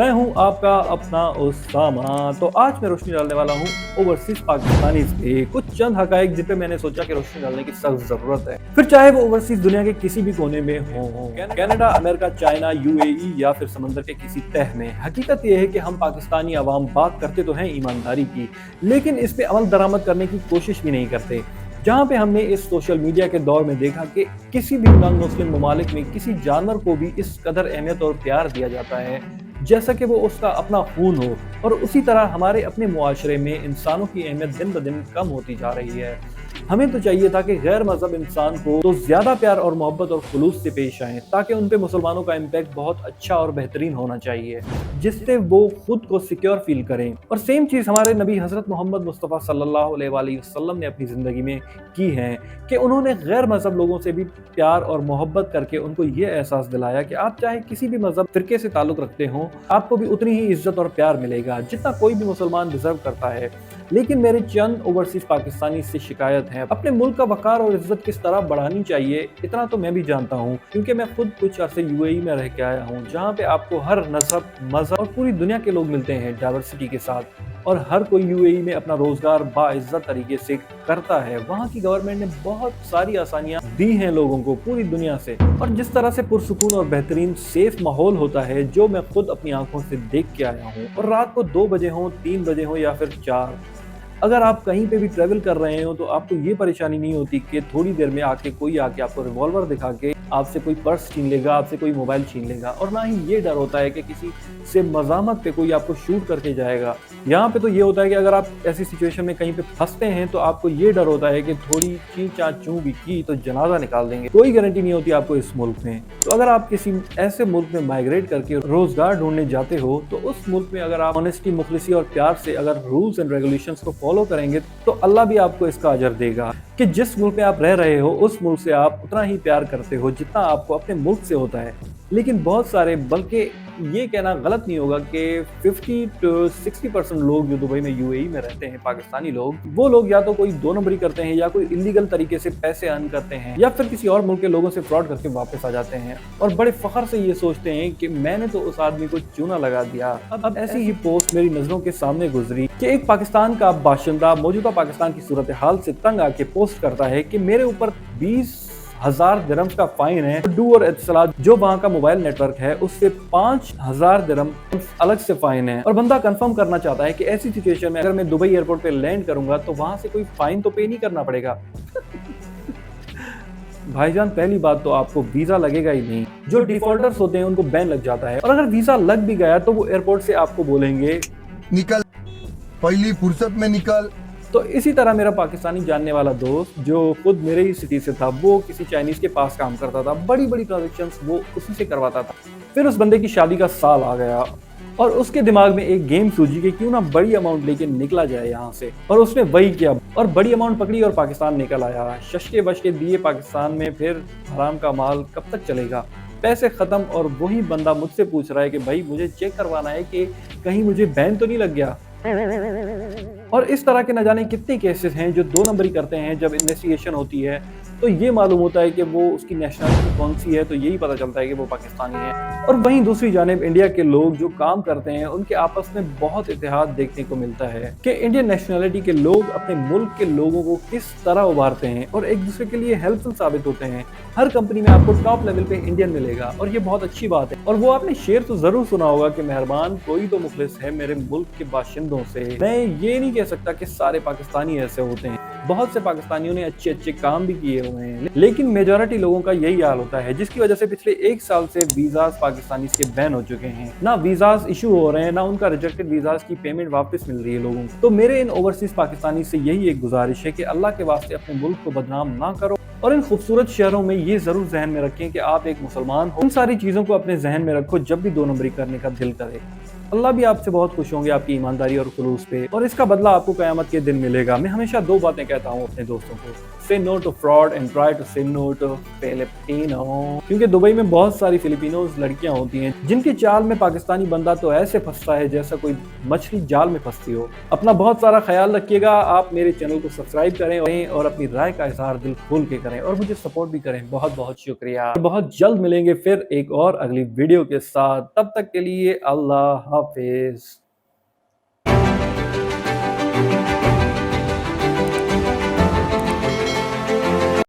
मैं हूं आपका अपना उसामा। तो आज मैं रोशनी डालने वाला हूं ओवरसीज पाकिस्तानी पे कुछ चंद हकाइक जिन पे मैंने सोचा कि रोशनी डालने की सख्त जरूरत है, फिर चाहे वो ओवरसीज दुनिया के किसी भी कोने में हो, कनाडा, अमेरिका, चाइना, यूएई या फिर समंदर के किसी तह में। हकीकत यह है कि हम पाकिस्तानी अवाम बात करते तो हैं ईमानदारी की, लेकिन इस पे अमल दरामद करने की कोशिश भी नहीं करते। जहाँ पे हमने इस सोशल मीडिया के दौर में देखा कि किसी भी नॉन मुस्लिम ममालिक में किसी जानवर को भी इस कदर अहमियत और प्यार दिया जाता है जैसा कि वो उसका अपना खून हो, और उसी तरह हमारे अपने मुआशरे में इंसानों की अहमियत दिन ब दिन कम होती जा रही है। हमें तो चाहिए था कि गैर मजहब इंसान को तो ज्यादा प्यार और मोहब्बत और खुलूस से पेश आएं, ताकि उन पे मुसलमानों का इम्पैक्ट बहुत अच्छा और बेहतरीन होना चाहिए, जिससे वो खुद को सिक्योर फील करें। और सेम चीज हमारे नबी हजरत मोहम्मद मुस्तफ़ा सल्लल्लाहु अलैहि वसल्लम ने अपनी जिंदगी में की है कि उन्होंने गैर मजहब लोगों से भी प्यार और मोहब्बत करके उनको ये एहसास दिलाया कि आप चाहे किसी भी मजहब फिरके से ताल्लुक रखते हो, आपको भी उतनी ही इज्जत और प्यार मिलेगा जितना कोई भी मुसलमान डिजर्व करता है। लेकिन मेरे चंद ओवरसीज पाकिस्तानी से शिकायत है, अपने मुल्क का वकार और इज्जत किस तरह बढ़ानी चाहिए इतना तो मैं भी जानता हूँ, क्योंकि मैं खुद कुछ अरसे यूएई में रह के आया हूँ, जहाँ पे आपको हर मजहब और पूरी दुनिया के लोग मिलते हैं डाइवर्सिटी के साथ, और हर कोई यूएई में अपना रोजगार बाइज्जत तरीके से करता है। वहाँ की गवर्नमेंट ने बहुत सारी आसानियां दी हैं लोगों को पूरी दुनिया से, और जिस तरह से पुरसुकून और बेहतरीन सेफ माहौल होता है जो मैं खुद अपनी आंखों से देख के आया हूँ। और रात को 2 बजे हो, 3 बजे हो या फिर 4, अगर आप कहीं पे भी ट्रेवल कर रहे हो तो आपको ये परेशानी नहीं होती कि थोड़ी देर में कोई आके आपको रिवॉल्वर दिखा के आपसे कोई पर्स छीन लेगा, आपसे कोई मोबाइल छीन लेगा, और ना ही ये डर होता है कि किसी से मजामत पे कोई आपको शूट करके जाएगा। यहाँ पे तो ये होता है कि अगर आप ऐसी सिचुएशन में कहीं पे फंसते हैं तो आपको ये डर होता है कि थोड़ी ची चा चू भी की तो जनाजा निकाल देंगे। कोई गारंटी नहीं होती आपको इस मुल्क में। तो अगर आप किसी ऐसे मुल्क में माइग्रेट करके रोजगार ढूंढने जाते हो तो उस मुल्क में अगर आप ऑनेस्टी, मुखलिसी और प्यार से अगर रूल्स एंड रेगुलेशंस को फॉलो करेंगे तो अल्लाह भी आपको इसका अजर देगा कि जिस मुल्क में आप रह रहे हो उस मुल्क से आप उतना ही प्यार करते हो जितना आपको अपने मुल्क से होता है। लेकिन बहुत सारे, बल्कि ये कहना गलत नहीं होगा कि 50 to 60% लोग जो दुबई में यूएई में रहते हैं, पाकिस्तानी लोग, वो लोग या तो कोई 2 नंबरी करते हैं या कोई इलीगल तरीके से पैसे अर्न करते हैं या फिर किसी और मुल्क के लोगों से फ्रॉड करके वापस आ जाते हैं, और बड़े फख्र से ये सोचते हैं कि मैंने तो उस आदमी को चूना लगा दिया। अब ऐसी ही पोस्ट मेरी नजरों के सामने गुजरी कि एक पाकिस्तान का बाशिंदा मौजूदा पाकिस्तान की सूरत हाल से तंग आके पोस्ट करता है कि मेरे ऊपर 20,000 दिरहम्स का फाइन है। डू और इत्तलात जो वहाँ का मोबाइल नेटवर्क है उससे 5,000 दिरहम अलग से फाइन है, और बंदा कंफर्म करना चाहता है कि ऐसी सिचुएशन में अगर मैं दुबई एयरपोर्ट पे लैंड करूंगा तो वहां से कोई फाइन तो पे नहीं करना पड़ेगा। भाईजान, पहली बात तो आपको वीजा लगेगा ही नहीं। जो डिफॉल्टर्स होते हैं उनको बैन लग जाता है, और अगर वीजा लग भी गया तो वो एयरपोर्ट से आपको बोलेंगे निकल, पहली फुर्सत में निकल। तो इसी तरह मेरा पाकिस्तानी जानने वाला दोस्त जो खुद मेरे ही सिटी से था, वो किसी चाइनीज के पास काम करता था, बड़ी बड़ी ट्रांजेक्शंस वो उसी से करवाता था। फिर उस बंदे की शादी का साल आ गया और उसके दिमाग में एक गेम सूझी कि क्यों ना बड़ी अमाउंट लेके निकला जाए यहाँ से, और उसने वही किया और बड़ी अमाउंट पकड़ी और पाकिस्तान निकल आया। शशके वशके दिए पाकिस्तान में, फिर हराम का माल कब तक चलेगा, पैसे खत्म, और वही बंदा मुझसे पूछ रहा है कि भाई मुझे चेक करवाना है कि कहीं मुझे बैन तो नहीं लग गया। और इस तरह के न जाने कितने केसेस हैं जो 2 नंबरी करते हैं। जब इन्वेस्टिगेशन होती है तो ये मालूम होता है कि वो उसकी नेशनलिटी कौन सी है, तो यही पता चलता है कि वो पाकिस्तानी है। और वहीं दूसरी जानिब इंडिया के लोग जो काम करते हैं उनके आपस में बहुत इत्तेहाद देखने को मिलता है कि इंडियन नेशनलिटी के लोग अपने मुल्क के लोगों को किस तरह उभारते हैं और एक दूसरे के लिए हेल्पफुल साबित होते हैं। हर कंपनी में आपको टॉप लेवल पे इंडियन मिलेगा और ये बहुत अच्छी बात है। और वो आपने शेर तो जरूर सुना होगा कि मेहरबान कोई तो मुखलिस है मेरे मुल्क के बाशिंदों से। मैं ये नहीं कह सकता कि सारे पाकिस्तानी ऐसे होते हैं, बहुत से पाकिस्तानियों ने अच्छे अच्छे काम भी किए हुए हैं, लेकिन मेजॉरिटी लोगों का यही हाल होता है, जिसकी वजह से पिछले 1 साल से वीजाज पाकिस्तानी के बैन हो चुके हैं। ना वीजाज इशू हो रहे हैं, ना उनका रिजेक्टेड वीजाज की पेमेंट वापस मिल रही है लोगों को। तो मेरे इन ओवरसीज पाकिस्तानी से यही एक गुजारिश है कि अल्लाह के वास्ते अपने मुल्क को बदनाम ना करो, और इन खूबसूरत शहरों में ये जरूर जहन में रखें कि आप एक मुसलमान हो। इन सारी चीजों को अपने जहन में रखो जब भी 2 नंबरी करने का दिल करे। अल्लाह भी आपसे बहुत खुश होंगे आपकी ईमानदारी और खुलूस पे, और इसका बदला आपको क़यामत के दिन मिलेगा। मैं हमेशा 2 बातें कहता हूँ अपने दोस्तों को, say no to fraud and try to say no to Filipino. क्योंकि दुबई में बहुत सारी फिलिपिनोज लड़कियां होती हैं जिनकी चाल में पाकिस्तानी बंदा तो ऐसे फंसता है जैसा कोई मछली जाल में फंसती हो। अपना बहुत सारा ख्याल रखिएगा। आप मेरे चैनल को सब्सक्राइब करें और अपनी राय का इजहार दिल खोल के करें और मुझे सपोर्ट भी करें। बहुत बहुत शुक्रिया। बहुत जल्द मिलेंगे फिर एक और अगली वीडियो के साथ। तब तक के लिए अल्लाह हाफिज।